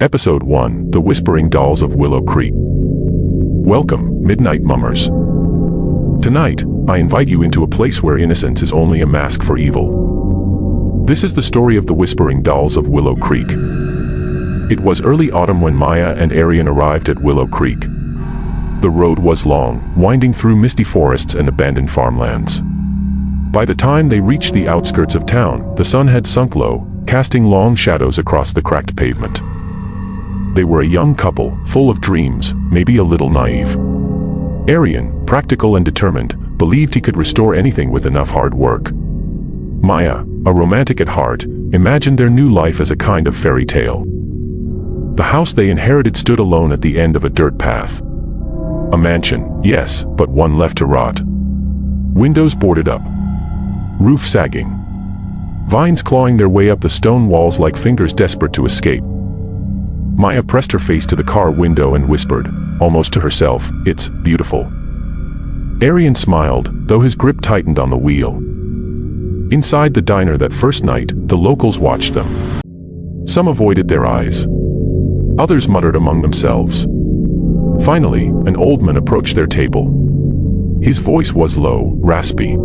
Episode 1: The Whispering Dolls of Willow Creek. Welcome, Midnight Mummers. Tonight, I invite you into a place where innocence is only a mask for evil. This is the story of the Whispering Dolls of Willow Creek. It was early autumn when Maya and Aryan arrived at Willow Creek. The road was long, winding through misty forests and abandoned farmlands. By the time they reached the outskirts of town, the sun had sunk low, casting long shadows across the cracked pavement. They were a young couple, full of dreams, maybe a little naive. Aryan, practical and determined, believed he could restore anything with enough hard work. Maya, a romantic at heart, imagined their new life as a kind of fairy tale. The house they inherited stood alone at the end of a dirt path. A mansion, yes, but one left to rot. Windows boarded up. Roof sagging. Vines clawing their way up the stone walls like fingers desperate to escape. Maya pressed her face to the car window and whispered, almost to herself, "It's beautiful." Aryan smiled, though his grip tightened on the wheel. Inside the diner that first night, the locals watched them. Some avoided their eyes. Others muttered among themselves. Finally, an old man approached their table. His voice was low, raspy.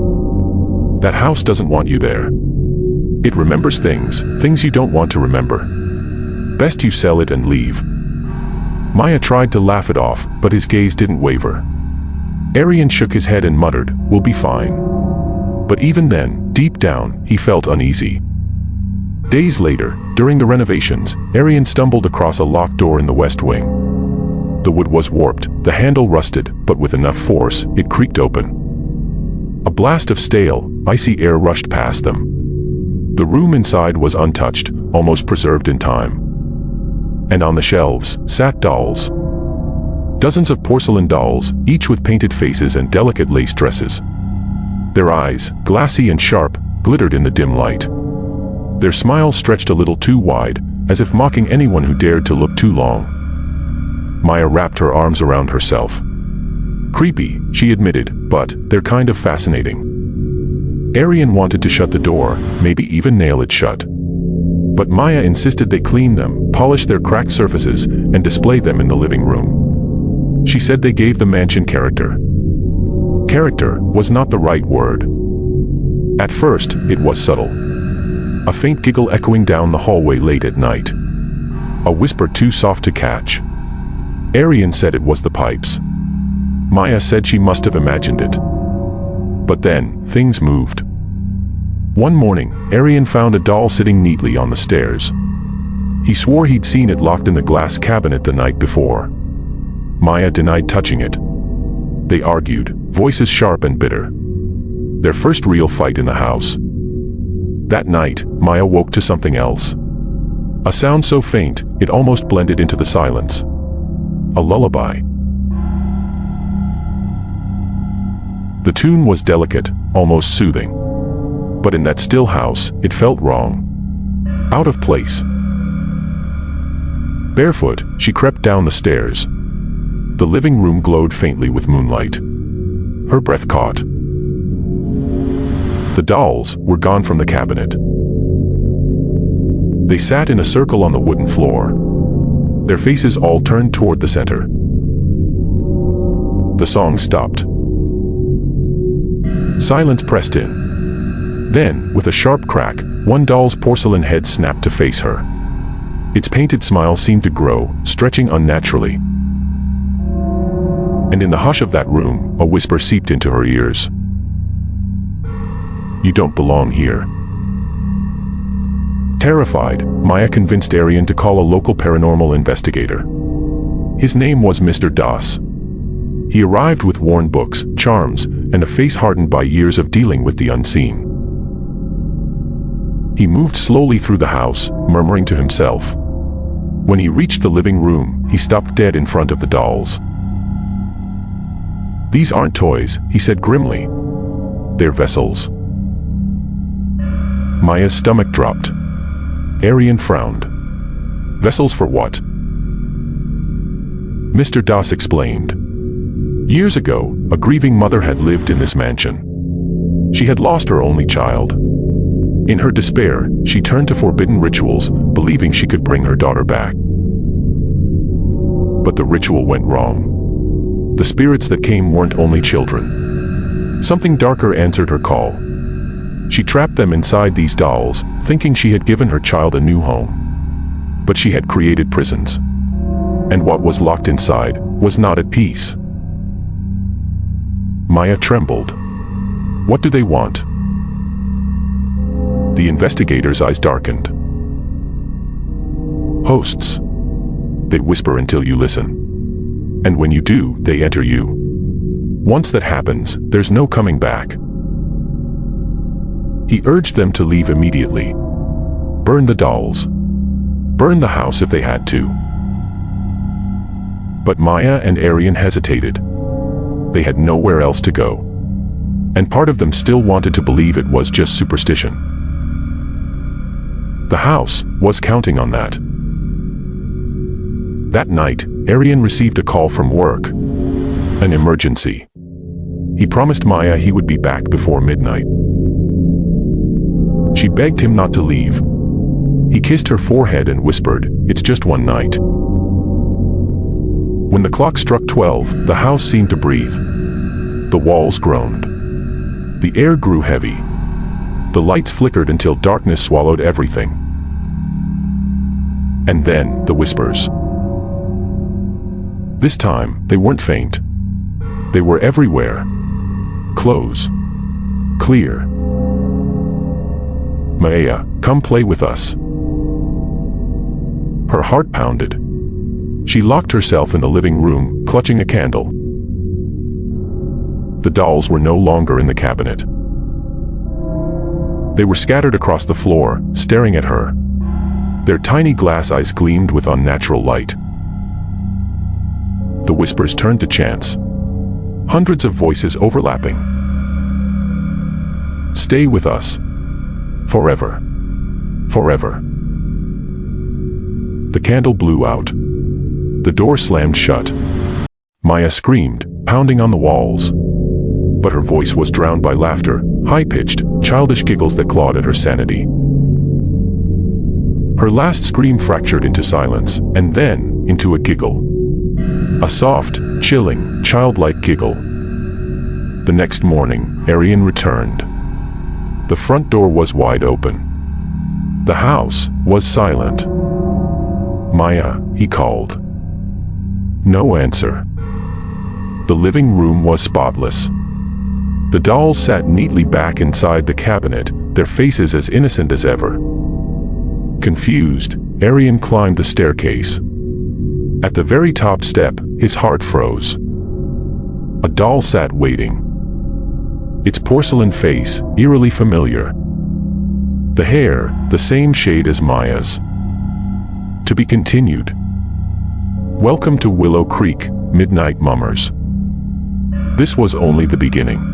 "That house doesn't want you there. It remembers things you don't want to remember. Best you sell it and leave." Maya tried to laugh it off, but his gaze didn't waver. Aryan shook his head and muttered, "We'll be fine." But even then, deep down, he felt uneasy. Days later, during the renovations, Aryan stumbled across a locked door in the west wing. The wood was warped, the handle rusted, but with enough force, it creaked open. A blast of stale, icy air rushed past them. The room inside was untouched, almost preserved in time. And on the shelves sat dolls. Dozens of porcelain dolls, each with painted faces and delicate lace dresses. Their eyes, glassy and sharp, glittered in the dim light. Their smiles stretched a little too wide, as if mocking anyone who dared to look too long. Maya wrapped her arms around herself. Creepy, she admitted, but they're kind of fascinating. Aryan wanted to shut the door, maybe even nail it shut. But Maya insisted they clean them, polish their cracked surfaces, and display them in the living room. She said they gave the mansion character. Character was not the right word. At first, it was subtle. A faint giggle echoing down the hallway late at night. A whisper too soft to catch. Aryan said it was the pipes. Maya said she must have imagined it. But then, things moved. One morning, Aryan found a doll sitting neatly on the stairs. He swore he'd seen it locked in the glass cabinet the night before. Maya denied touching it. They argued, voices sharp and bitter. Their first real fight in the house. That night, Maya woke to something else. A sound so faint, it almost blended into the silence. A lullaby. The tune was delicate, almost soothing. But in that still house, it felt wrong. Out of place. Barefoot, she crept down the stairs. The living room glowed faintly with moonlight. Her breath caught. The dolls were gone from the cabinet. They sat in a circle on the wooden floor. Their faces all turned toward the center. The song stopped. Silence pressed in. Then, with a sharp crack, one doll's porcelain head snapped to face her. Its painted smile seemed to grow, stretching unnaturally. And in the hush of that room, a whisper seeped into her ears. "You don't belong here." Terrified, Maya convinced Aryan to call a local paranormal investigator. His name was Mr. Das. He arrived with worn books, charms, and a face hardened by years of dealing with the unseen. He moved slowly through the house, murmuring to himself. When he reached the living room, he stopped dead in front of the dolls. "These aren't toys," he said grimly. "They're vessels." Maya's stomach dropped. Aryan frowned. "Vessels for what?" Mr. Das explained. Years ago, a grieving mother had lived in this mansion. She had lost her only child. In her despair, she turned to forbidden rituals, believing she could bring her daughter back. But the ritual went wrong. The spirits that came weren't only children. Something darker answered her call. She trapped them inside these dolls, thinking she had given her child a new home. But she had created prisons. And what was locked inside was not at peace. Maya trembled. What do they want? The investigator's eyes darkened. Hosts. They whisper until you listen. And when you do, they enter you. Once that happens, there's no coming back. He urged them to leave immediately. Burn the dolls. Burn the house if they had to. But Maya and Aryan hesitated. They had nowhere else to go. And part of them still wanted to believe it was just superstition. The house was counting on that. That night, Aryan received a call from work. An emergency. He promised Maya he would be back before midnight. She begged him not to leave. He kissed her forehead and whispered, "It's just one night." When the clock struck 12, the house seemed to breathe. The walls groaned. The air grew heavy. The lights flickered until darkness swallowed everything. And then, the whispers. This time, they weren't faint. They were everywhere. Close. Clear. Maya, come play with us. Her heart pounded. She locked herself in the living room, clutching a candle. The dolls were no longer in the cabinet. They were scattered across the floor, staring at her. Their tiny glass eyes gleamed with unnatural light. The whispers turned to chants. Hundreds of voices overlapping. Stay with us. Forever. Forever. The candle blew out. The door slammed shut. Maya screamed, pounding on the walls. But her voice was drowned by laughter, high-pitched, childish giggles that clawed at her sanity. Her last scream fractured into silence, and then into a giggle. A soft, chilling, childlike giggle. The next morning, Aryan returned. The front door was wide open. The house was silent. Maya, he called. No answer. The living room was spotless. The dolls sat neatly back inside the cabinet, their faces as innocent as ever. Confused, Aryan climbed the staircase. At the very top step, his heart froze. A doll sat waiting. Its porcelain face, eerily familiar. The hair, the same shade as Maya's. To be continued. Welcome to Willow Creek, Midnight Mummers. This was only the beginning.